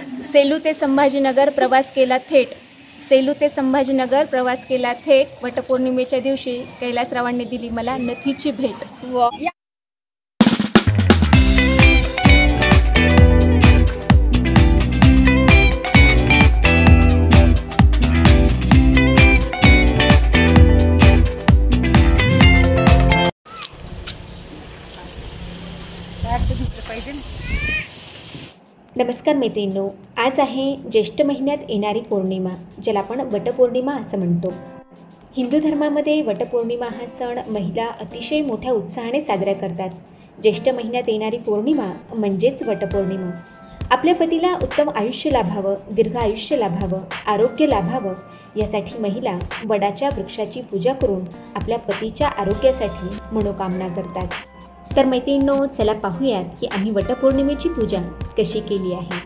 सेलू ते संभाजीनगर प्रवास केला थेट. सेलू ते संभाजीनगर प्रवास केला थेट. वटपौर्णिमेच्या दिवशी कैलासरावांनी दिली मला नथीची भेट. नमस्कार मैत्रिणींनो, आज आहे ज्येष्ठ महिन्यात येणारी पौर्णिमा, ज्याला आपण वटपौर्णिमा असं म्हणतो. हिंदू धर्मामध्ये वटपौर्णिमा हा सण महिला अतिशय मोठ्या उत्साहाने साजरा करतात. ज्येष्ठ महिन्यात येणारी पौर्णिमा म्हणजेच वटपौर्णिमा. आपल्या पतीला उत्तम आयुष्य लाभावं, दीर्घ आयुष्य लाभावं, आरोग्य लाभावं यासाठी महिला वडाच्या वृक्षाची पूजा करून आपल्या पतीच्या आरोग्यासाठी मनोकामना करतात. तर मैत्रिणींनो, चला पाहूयात की आम्ही वटपौर्णिमेची पूजा कशी केली आहे.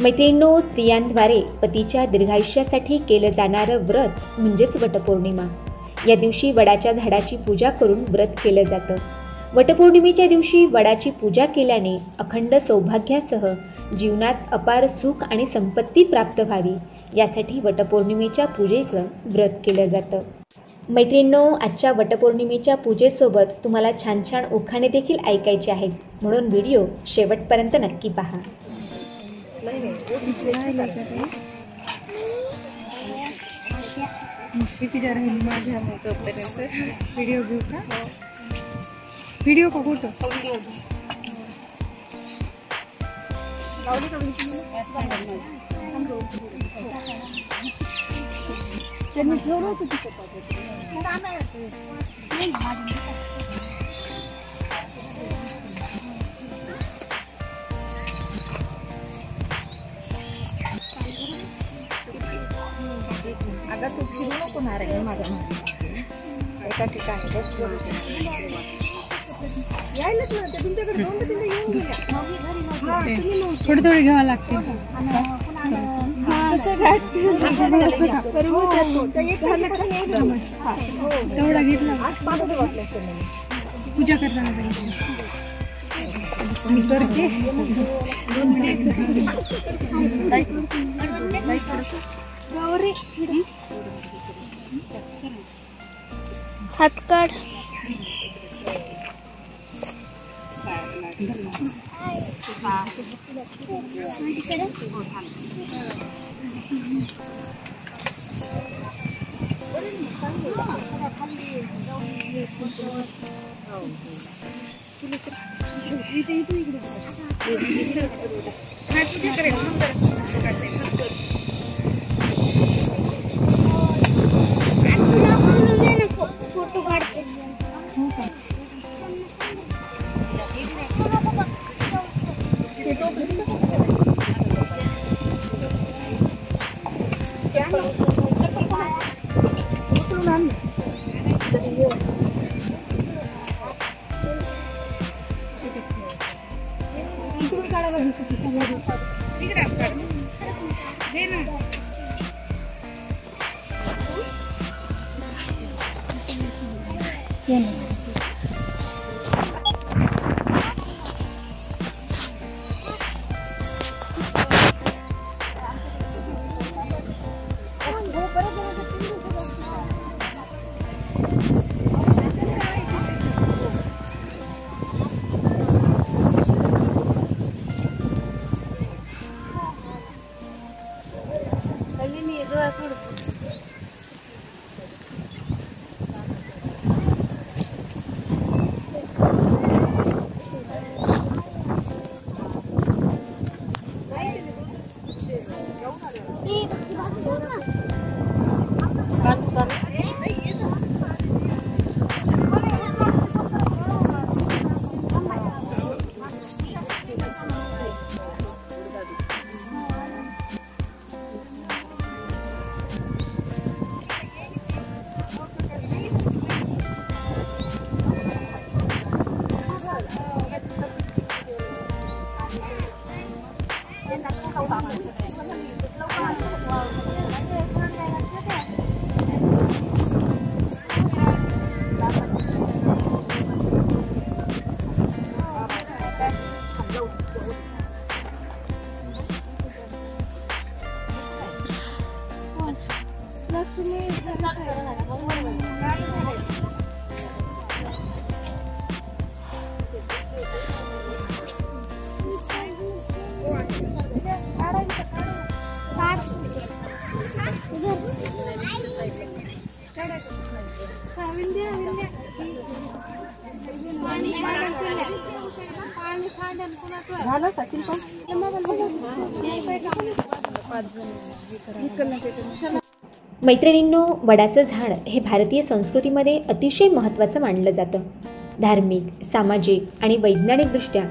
मैत्रिणींनो, स्त्रियांद्वारे पतीच्या दीर्घायुष्यासाठी केलं जाणारं व्रत म्हणजेच वटपौर्णिमा. या दिवशी वडाच्या झाडाची पूजा करून व्रत केलं जातं. वटपौर्णिमेच्या दिवशी वडाची पूजा केल्याने अखंड सौभाग्यासह जीवनात अपार सुख आणि संपत्ती प्राप्त व्हावी यासाठी वटपौर्णिमेच्या पूजेचं व्रत केलं जातं. मैत्रिणींनो, आजच्या वटपौर्णिमेच्या पूजेसोबत तुम्हाला छान छान उखाणे देखील ऐकायचे आहेत, म्हणून व्हिडिओ शेवटपर्यंत नक्की पहा. व्हिडिओ बघतो. अगं तू फिरू नको नारायण माझ्या एका ठिकाणी यायलाच नव्हतं तुमच्याकडे. थोडी थोडी घ्यावं लागते. तेवढा घेतला पूजा करताना हात काढ. फोटो काढते. मैत्रिणींनो, वडाचं झाड हे भारतीय संस्कृतीमध्ये अतिशय महत्त्वाचं मानलं जातं. धार्मिक, सामाजिक आणि वैज्ञानिकदृष्ट्या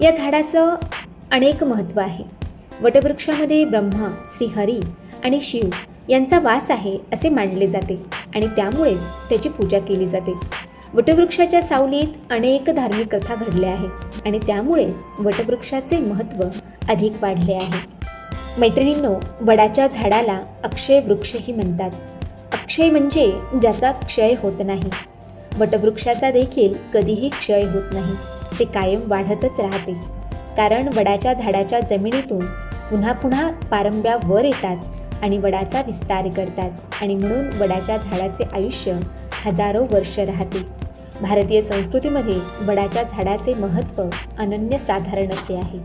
या झाडाचं अनेक महत्त्व आहे. वटवृक्षामध्ये ब्रह्मा, श्रीहरी आणि शिव यांचा वास आहे असे मानले जाते आणि त्यामुळेच त्याची पूजा केली जाते. वटवृक्षाच्या सावलीत अनेक धार्मिक कथा घडल्या आहेत आणि त्यामुळेच वटवृक्षाचे महत्त्व अधिक वाढले आहे. मैत्रिणींनो, वडाच्या झाडाला अक्षय वृक्षही म्हणतात. अक्षय म्हणजे ज्याचा क्षय होत नाही. वटवृक्षाचा देखील कधीही क्षय होत नाही, ते कायम वाढतच राहते. कारण वडाच्या झाडाच्या जमिनीतून पुन्हा पुन्हा पारंब्या वर येतात आणि वडाचा विस्तार करतात आणि म्हणून वडाच्या झाडाचे आयुष्य हजारो वर्ष राहते. भारतीय संस्कृतीमध्ये वडाच्या झाडाचे महत्त्व अनन्यसाधारण असे आहे.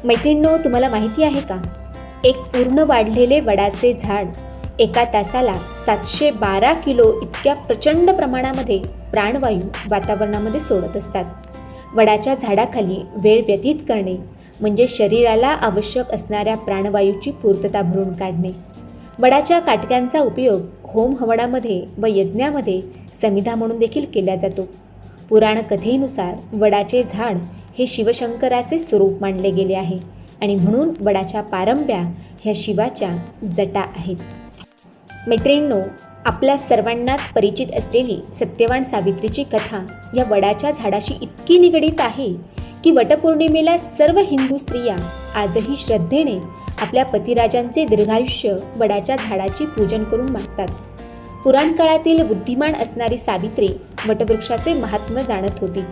मैत्रिणींनो, तुम्हाला माहिती आहे का, एक पूर्ण वाढलेले वडाचे झाड एका तासाला 712 किलो इतक्या प्रचंड प्रमाणामध्ये प्राणवायू वातावरणामध्ये सोडत असतात. वडाच्या झाडाखाली वेळ व्यतीत करणे म्हणजे शरीराला आवश्यक असणाऱ्या प्राणवायूची पूर्तता भरून काढणे. वडाच्या काटक्यांचा उपयोग होम हवनामध्ये व यज्ञामध्ये समिधा म्हणून देखील केला जातो. पुराण कथेनुसार वडाचे झाड हे शिवशंकराचे स्वरूप मानले गेले आहे आणि म्हणून वडाच्या पारंब्या ह्या शिवाच्या जटा आहेत. मैत्रिणींनो, आपल्या सर्वांनाच परिचित असलेली सत्यवान सावित्रीची कथा या वडाच्या झाडाशी इतकी निगडीत आहे की वटपौर्णिमेला सर्व हिंदू स्त्रिया आजही श्रद्धेने आपल्या पतिराजांचे दीर्घायुष्य वडाच्या झाडाची पूजन करून मागतात. पुराण काळातील बुद्धिमान असणारी सावित्री वटवृक्षाचे महात्म्य जाणत होती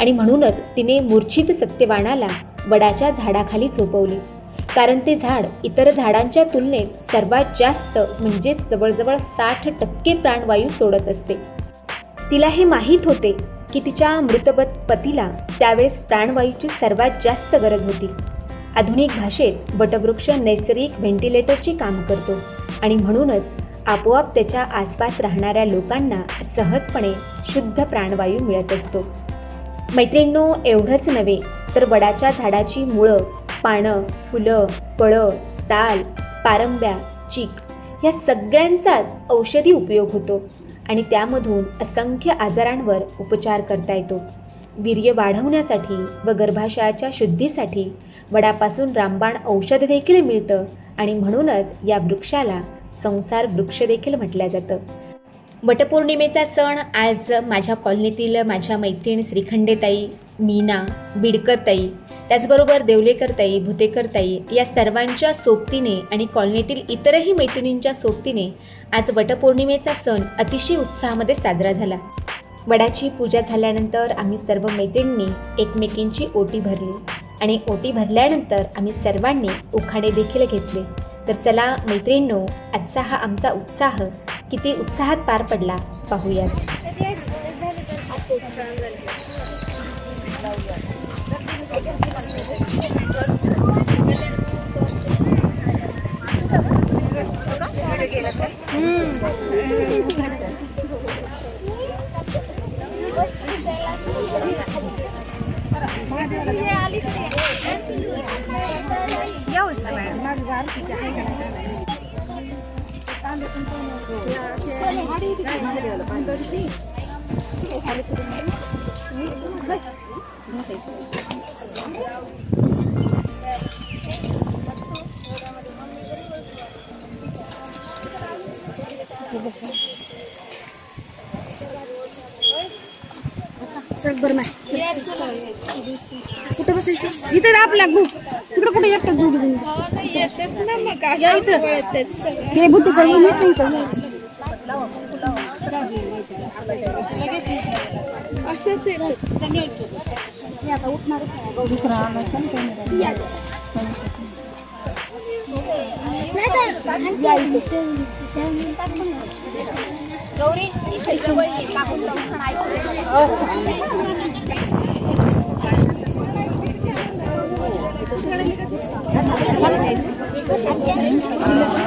आणि म्हणूनच तिने मूर्छित सत्यवानाला वडाच्या झाडाखाली झोपवले. कारण ते झाड इतर झाडांच्या तुलनेत सर्वात जास्त म्हणजेच जवळजवळ 60% प्राणवायू सोडत असते. तिला हे माहीत होते की तिच्या मृतवत पतीला त्यावेळेस प्राणवायूची सर्वात जास्त गरज होती. आधुनिक भाषेत वटवृक्ष नैसर्गिक व्हेंटिलेटरचे काम करतो आणि म्हणूनच आपोआप त्याच्या आसपास राहणाऱ्या लोकांना सहजपणे शुद्ध प्राणवायू मिळत असतो. मैत्रिणींनो, एवढंच नव्हे तर वडाच्या झाडाची मुळं, पानं, फुलं, फळं, साल, पारंब्या, चीक या सगळ्यांचाच औषधी उपयोग होतो आणि त्यामधून असंख्य आजारांवर उपचार करता येतो. वीर्य वाढवण्यासाठी व गर्भाशयाच्या शुद्धीसाठी वडापासून रामबाण औषध देखील मिळतं आणि म्हणूनच या वृक्षाला संसार वृक्ष देखील म्हटलं जातं. वटपौर्णिमेचा सण आज माझ्या कॉलनीतील माझ्या मैत्रीण श्रीखंडेताई, मीना, बिडकरताई, त्याचबरोबर देवलेकरताई, भुतेकरताई या सर्वांच्या सोबतीने आणि कॉलनीतील इतरही मैत्रिणींच्या सोबतीने आज वटपौर्णिमेचा सण अतिशय उत्साहामध्ये साजरा झाला. वडाची पूजा झाल्यानंतर आम्ही सर्व मैत्रिणींनी एकमेकींची ओटी भरली आणि ओटी भरल्यानंतर आम्ही सर्वांनी उखाणे देखील घेतले. तर चला मैत्रिणींनो, आजचा हा आमचा उत्साह किती उत्साहात पार पडला पाहूयात. बरं नाही. कुठे बसायचं इथे आपल्या ग्रुप तिकडे कुठे एकटं ग्रुप हे बुद्धी करून असंच दुसरा गौरी इथे जवळ ये, कापून जाऊन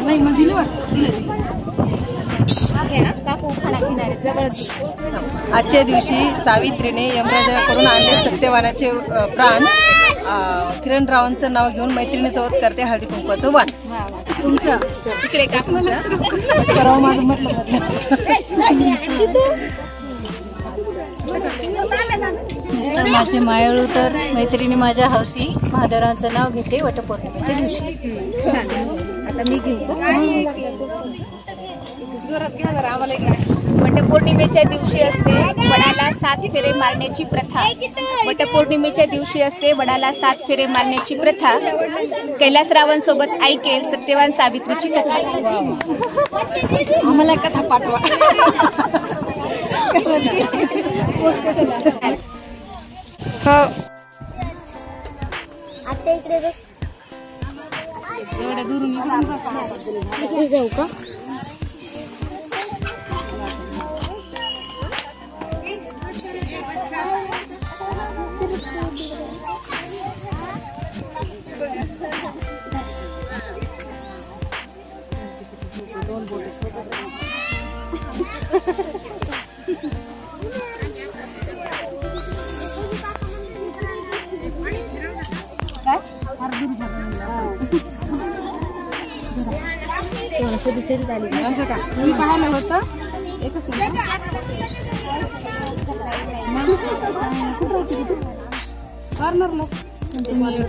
नाही मग दिलं कापू खाना घेणारे जवळ. आजच्या दिवशी सावित्रीने यमराजाकडून आणले सत्यवानाचे प्राण किरणरावांचं नाव घेऊन मैत्रिणीसोबत करते हळदी कुंकवाचं वाण. तुमचं तिकडे करावं माझं म्हटलं माझे मायाळू तर मैत्रिणी माझ्या हौशी महादेवरांचं नाव घेते वटपौर्णिमेच्या दिवशी. आता मी घेऊ. वटपौर्णिमेच्या दिवशी असते वडाला 7 फेरे मारण्याची प्रथा. वटपौर्णिमेच्या दिवशी असते वडाला 7 फेरे मारण्याची प्रथा. कैलासरावां सोबत ऐकेल सत्यवान सावित्रीची कथा. आम्हाला कथा पाठवा. आता इकडे एवढ्या दुरून जाऊ का? मी पाहायला होतं एकच टर्नरला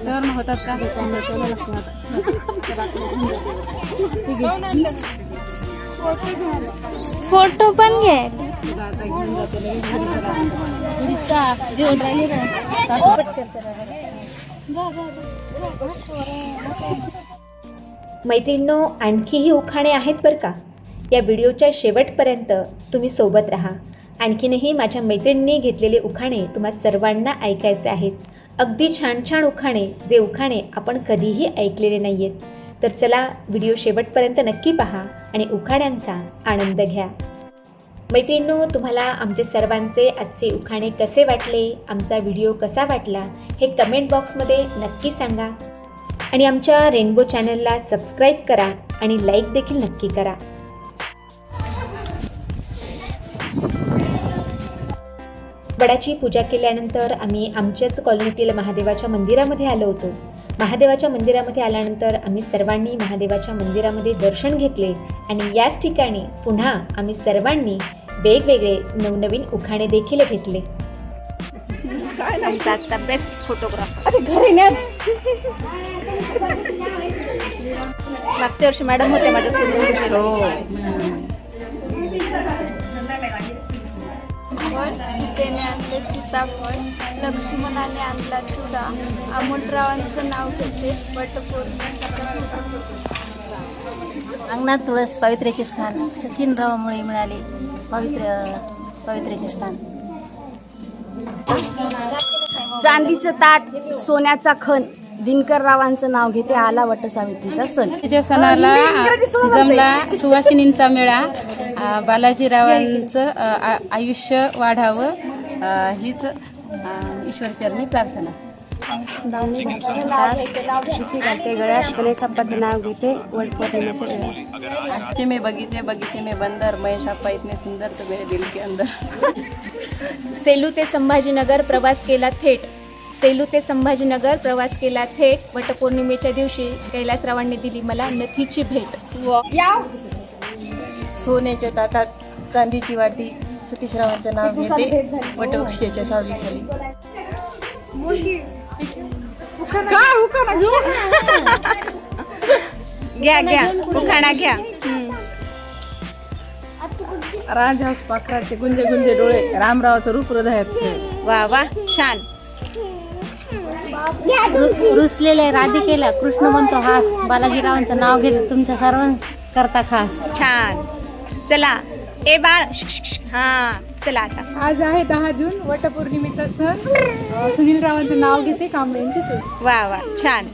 टर्न होतात का फोटो पण घे. मैत्रिणींनो, आणखीही उखाणे आहेत बरं का. या व्हिडिओच्या शेवटपर्यंत तुम्ही सोबत राहा. आणखीनही माझ्या मैत्रिणींनी घेतलेले उखाणे तुम्हा सर्वांना ऐकायचे आहेत. अगदी छान छान उखाणे, जे उखाणे आपण कधीही ऐकलेले नाही आहेत. तर चला, व्हिडिओ शेवटपर्यंत नक्की पहा आणि उखाण्यांचा आनंद घ्या. मैत्रिणींनो, तुम्हाला आमचे सर्वांचे आजचे उखाणे कसे वाटले, आमचा व्हिडिओ कसा वाटला हे कमेंट बॉक्समध्ये नक्की सांगा. आणि आमच्या रेनबो चॅनलला सबस्क्राईब करा आणि लाईक देखील नक्की करा. वडाची पूजा केल्यानंतर आम्ही आमच्याच कॉलनीतील महादेवाच्या मंदिरामध्ये आलो होतो. महादेवाच्या मंदिरामध्ये आल्यानंतर आम्ही सर्वांनी महादेवाच्या मंदिरामध्ये दर्शन घेतले आणि याच ठिकाणी पुन्हा आम्ही सर्वांनी वेगवेगळे नवनवीन उखाणे देखील घेतले. आजचा बेस्ट फोटोग्राफ. मागच्या वर्षी मॅडम होते माझ्यासोबत. सीतेने आणले सीताफळ, लक्ष्मणाने आणला चुडा, अमोलरावांचं नाव घेते वटपौर्णिमेचा. अंगणात तुळस पावित्र्याचे स्थान, सचिनरावामुळे मिळाले पावित्र्याचे स्थान. चांदीचं ताट, सोन्याचा खण, दिनकररावांचं नाव घेते आला वटसावित्रीचा सण. तिच्या सणाला जमला सुवासिनींचा मेळा. बालाजीरावांचं आयुष्य वाढावं हीच ईश्वरचरणी प्रार्थना. खुशी करते गळ्यात गणेशाप्पाचं नाव घेते वटपौर्णिमेच्या वेळा. बगीचे में बगीचे, बगीचे में बंदर, महेश अप्पा इतने सुंदर तो मेरे दिल के अंदर. सेलू ते संभाजीनगर प्रवास केला थेट. सेलू ते संभाजीनगर प्रवास केला थेट. वटपौर्णिमेच्या दिवशी कैलासरावांनी दिली मला नथीची भेट. सोन्याच्या ताटात चांदीची वाटी, सतीशरावांचं नाव घेते वटवृक्षाच्या सावलीखाली. घ्या घ्या उखाणा घ्या. राजहंस पाखराचे गुंजे गुंजे डोळे, रामरावचं रूप हृदयात. वा वा छान. रुसलेल्या राधिकेला कृष्ण म्हणतो हास, बालाजीरावांचं नाव घेते तुमच्या सर्वांकरता खास. छान. चला ए बाळ. हा चला आता. आज आहे 10 जून वटपौर्णिमेचा सण. सुनील रावांचं नाव घेते कांबळ्यांची सोय. वा वा छान.